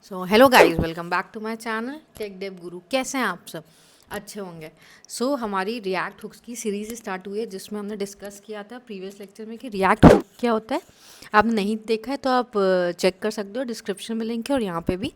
So hello guys, welcome back to my channel Tech Dev Guru. कैसे हैं आप सब? अच्छे होंगे। हमारी रिएक्ट हुक्स की सीरीज़ स्टार्ट हुई है जिसमें हमने डिस्कस किया था प्रीवियस लेक्चर में कि रिएक्ट हुक क्या होता है। आपने नहीं देखा है तो आप चेक कर सकते हो, डिस्क्रिप्शन में लिंक है और यहाँ पे भी।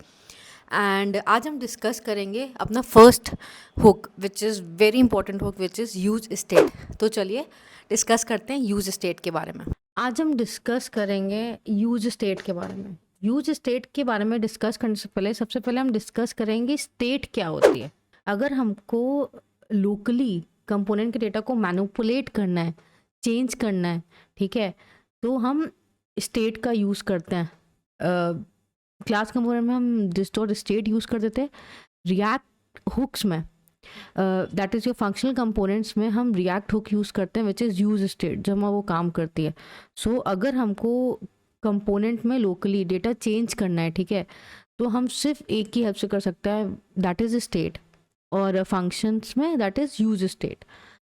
एंड आज हम डिस्कस करेंगे अपना first hook which is very important hook which is use state. तो चलिए डिस्कस करते हैं यूज स्टेट के बारे में। आज हम डिस्कस करेंगे यूज स्टेट के बारे में। यूज स्टेट के बारे में डिस्कस करने से पहले सबसे पहले हम डिस्कस करेंगे स्टेट क्या होती है। अगर हमको लोकली कंपोनेंट के डेटा को मैनिपुलेट करना है, चेंज करना है, ठीक है, तो हम स्टेट का यूज़ करते हैं। क्लास कंपोनेंट में हम डिस्टोर स्टेट यूज़ कर देते हैं। रिएक्ट हुक्स में that is your functional components में हम रिएक्ट हुक यूज़ करते हैं विच इज़ यूज स्टेट, जब हम वो काम करती है। अगर हमको कंपोनेंट में लोकली डेटा चेंज करना है, ठीक है, तो हम सिर्फ एक ही हेल्प से कर सकते हैं, दैट इज़ स्टेट। और फंक्शंस में दैट इज़ यूज स्टेट।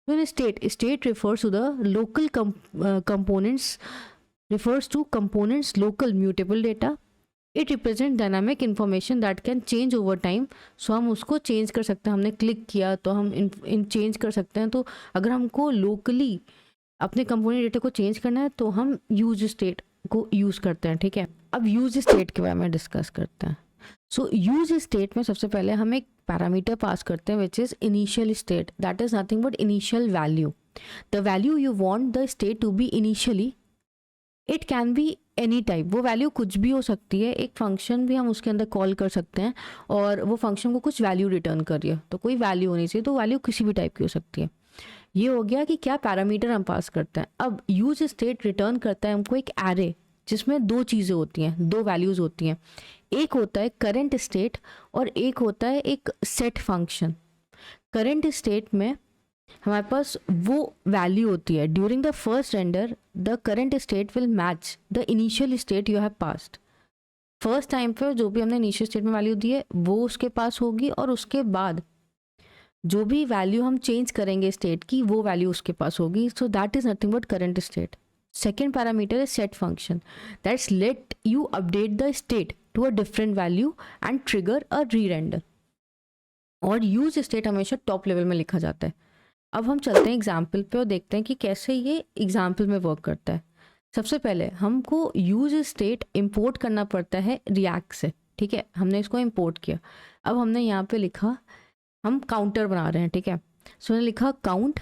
तो इन state refers to the local components, refers to components local mutable data. It represents dynamic information that can change over time. हम उसको चेंज कर सकते हैं। हमने क्लिक किया तो हम इन चेंज कर सकते हैं। तो अगर हमको लोकली अपने कंपोनेंट डेटा को चेंज करना है तो हम यूज स्टेट को यूज़ करते हैं, ठीक है। अब यूज स्टेट के बारे में डिस्कस करते हैं। यूज स्टेट में सबसे पहले हम एक पैरामीटर पास करते हैं which is initial state, that is nothing but initial value. The value you want the state to be initially, it can be any type. वो वैल्यू कुछ भी हो सकती है। एक फंक्शन भी हम उसके अंदर कॉल कर सकते हैं और वो फंक्शन को कुछ वैल्यू रिटर्न कर रही है, तो कोई वैल्यू होनी चाहिए। तो वैल्यू किसी भी टाइप की हो सकती है। ये हो गया कि क्या पैरामीटर हम पास करते हैं। अब यूज स्टेट रिटर्न करता है हमको एक एरे जिसमें दो चीज़ें होती हैं, दो वैल्यूज़ होती हैं। एक होता है करंट स्टेट और एक होता है एक सेट फंक्शन। करंट स्टेट में हमारे पास वो वैल्यू होती है during the first render the current state will match the initial state you have passed. First time पे जो भी हमने इनिशियल स्टेट में वैल्यू दी है वो उसके पास होगी और उसके बाद जो भी वैल्यू हम चेंज करेंगे स्टेट की वो वैल्यू उसके पास होगी। So that is nothing but current state. Second parameter is set function that's let you update the state to a different value and trigger a re render. और use state हमेशा top level में लिखा जाता है। अब हम चलते हैं एग्जाम्पल पे और देखते हैं कि कैसे ये एग्जाम्पल में वर्क करता है। सबसे पहले हमको यूज स्टेट इंपोर्ट करना पड़ता है रिएक्ट से, ठीक है। हमने इसको इंपोर्ट किया। अब हमने यहाँ पे लिखा, हम काउंटर बना रहे हैं, ठीक है। मैंने लिखा count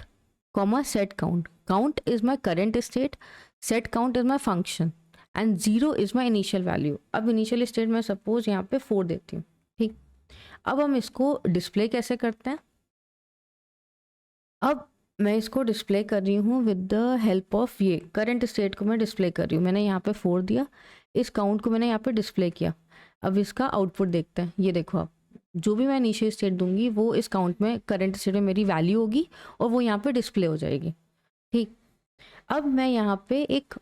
comma set count. Count is my current state, set count is my function and 0 is my initial value. अब इनिशियल स्टेट में सपोज यहाँ पे 4 देती हूँ, ठीक। अब हम इसको डिस्प्ले कैसे करते हैं। अब मैं इसको डिस्प्ले कर रही हूँ विद द हेल्प ऑफ ये करंट स्टेट को मैं डिस्प्ले कर रही हूँ। मैंने यहाँ पे 4 दिया, इस काउंट को मैंने यहाँ पे डिस्प्ले किया। अब इसका आउटपुट देखते हैं। ये देखो, आप जो भी मैं इनिशियल स्टेट दूंगी वो इस काउंट में करंट स्टेट में मेरी वैल्यू होगी और वो यहाँ पे डिस्प्ले हो जाएगी, ठीक। अब मैं यहाँ पे एक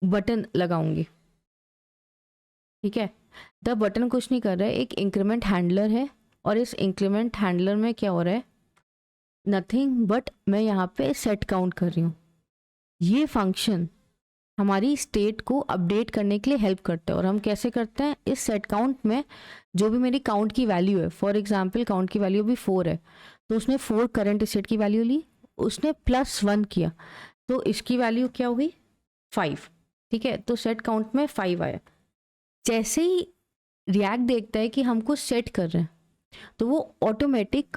बटन लगाऊंगी, ठीक है। द बटन कुछ नहीं कर रहा है, एक इंक्रीमेंट हैंडलर है और इस इंक्रीमेंट हैंडलर में क्या हो रहा है, नथिंग बट मैं यहाँ पे सेट काउंट कर रही हूँ। ये फंक्शन हमारी स्टेट को अपडेट करने के लिए हेल्प करता है। और हम कैसे करते हैं, इस सेट काउंट में जो भी मेरी काउंट की वैल्यू है, फॉर एग्जांपल काउंट की वैल्यू भी 4 है, तो उसने 4 करंट स्टेट की वैल्यू ली, उसने +1 किया, तो इसकी वैल्यू क्या हुई 5, ठीक है। तो सेट काउंट में 5 आया। जैसे ही रिएक्ट देखता है कि हमको सेट कर रहे हैं तो वो ऑटोमेटिक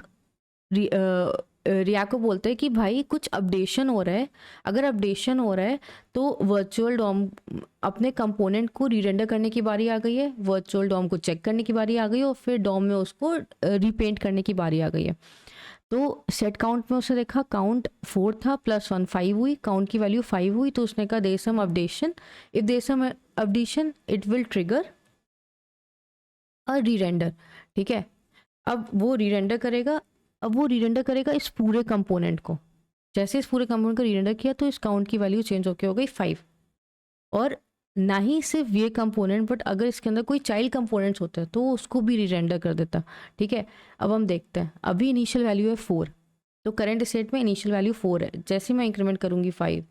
रिएक्ट को बोलते हैं कि भाई कुछ अपडेशन हो रहा है। अगर अपडेशन हो रहा है तो वर्चुअल डॉम अपने कंपोनेंट को रीरेंडर करने की बारी आ गई है, वर्चुअल डॉम को चेक करने की बारी आ गई है और फिर डॉम में उसको रीपेंट करने की बारी आ गई है। तो सेट काउंट में उसने देखा काउंट 4 था, +1 5 हुई, काउंट की वैल्यू 5 हुई, तो उसने कहा there some updation, if there some updation it will trigger a rerender, ठीक है। अब वो रीरेंडर करेगा। अब वो रीरेंडर करेगा इस पूरे कंपोनेंट को। जैसे इस पूरे कंपोनेंट को रीरेंडर किया तो इस काउंट की वैल्यू चेंज होकर हो गई 5। और ना ही सिर्फ ये कंपोनेंट बट अगर इसके अंदर कोई चाइल्ड कंपोनेंट्स होते हैं तो उसको भी रीरेंडर कर देता, ठीक है। अब हम देखते हैं, अभी इनिशियल वैल्यू है 4, तो करंट स्टेट में इनिशियल वैल्यू 4 है। जैसे मैं इंक्रीमेंट करूँगी 5,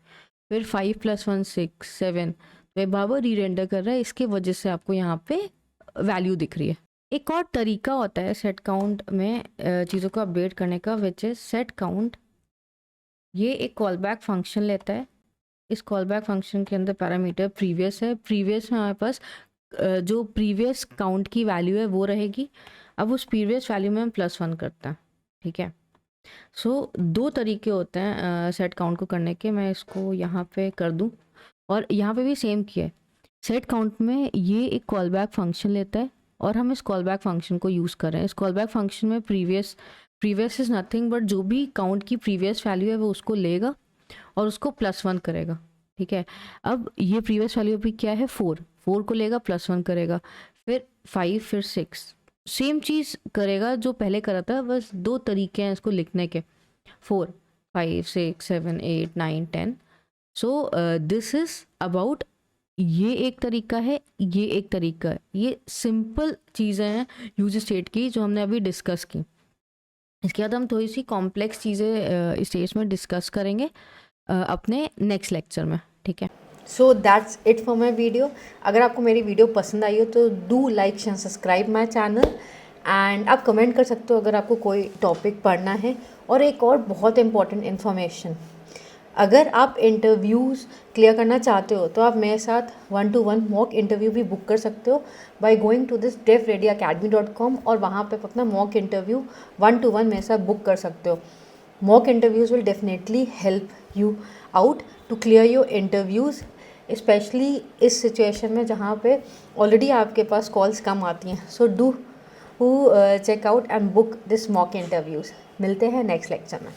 फिर 5 + 1 6 7, तो बाबा रीरेंडर कर रहा है, इसके वजह से आपको यहाँ पे वैल्यू दिख रही है। एक और तरीका होता है सेट काउंट में चीज़ों को अपडेट करने का, विच इज सेट काउंट। ये एक कॉल बैक फंक्शन लेता है। इस कॉल बैक फंक्शन के अंदर पैरामीटर प्रीवियस है। प्रीवियस में हमारे पास जो प्रीवियस काउंट की वैल्यू है वो रहेगी। अब उस प्रीवियस वैल्यू में हम +1 करते हैं, ठीक है। सो 2 तरीके होते हैं सेट काउंट को करने के। मैं इसको यहाँ पे कर दूँ और यहाँ पे भी सेम किया है। सेट काउंट में ये एक कॉल बैक फंक्शन लेता है और हम इस कॉल बैक फंक्शन को यूज़ कर रहे हैं। इस कॉल बैक फंक्शन में प्रीवियस इज़ नथिंग बट जो भी काउंट की प्रीवियस वैल्यू है वो उसको लेगा और उसको +1 करेगा, ठीक है। अब ये प्रीवियस वैल्यू अभी क्या है 4 को लेगा +1 करेगा, फिर 5, फिर 6, सेम चीज़ करेगा जो पहले करा था, बस 2 तरीके हैं इसको लिखने के, 4, 5, 6, 7, 8, 9, 10। सो दिस इज़ अबाउट, ये एक तरीका है, ये एक तरीका है। ये सिंपल चीज़ें हैं यूज स्टेट की जो हमने अभी डिस्कस की। इसके बाद हम थोड़ी सी कॉम्प्लेक्स चीज़ें स्टेज में डिस्कस करेंगे अपने नेक्स्ट लेक्चर में, ठीक है। So that's it for my video. अगर आपको मेरी वीडियो पसंद आई हो तो do like and subscribe my channel, and आप कमेंट कर सकते हो अगर आपको कोई टॉपिक पढ़ना है। और एक और बहुत इंपॉर्टेंट इन्फॉर्मेशन, अगर आप इंटरव्यूज़ क्लियर करना चाहते हो तो आप मेरे साथ 1-to-1 मॉक इंटरव्यू भी बुक कर सकते हो by going to this devreadyacademy.com, और वहाँ पे अपना मॉक इंटरव्यू 1-to-1 मेरे साथ बुक कर सकते हो। Mock interviews will definitely help you out to clear your interviews, specially इस सिचुएशन में जहाँ पे ऑलरेडी आपके पास कॉल्स कम आती हैं। So do check out and book this mock interviews. मिलते हैं नेक्स्ट लेक्चर में।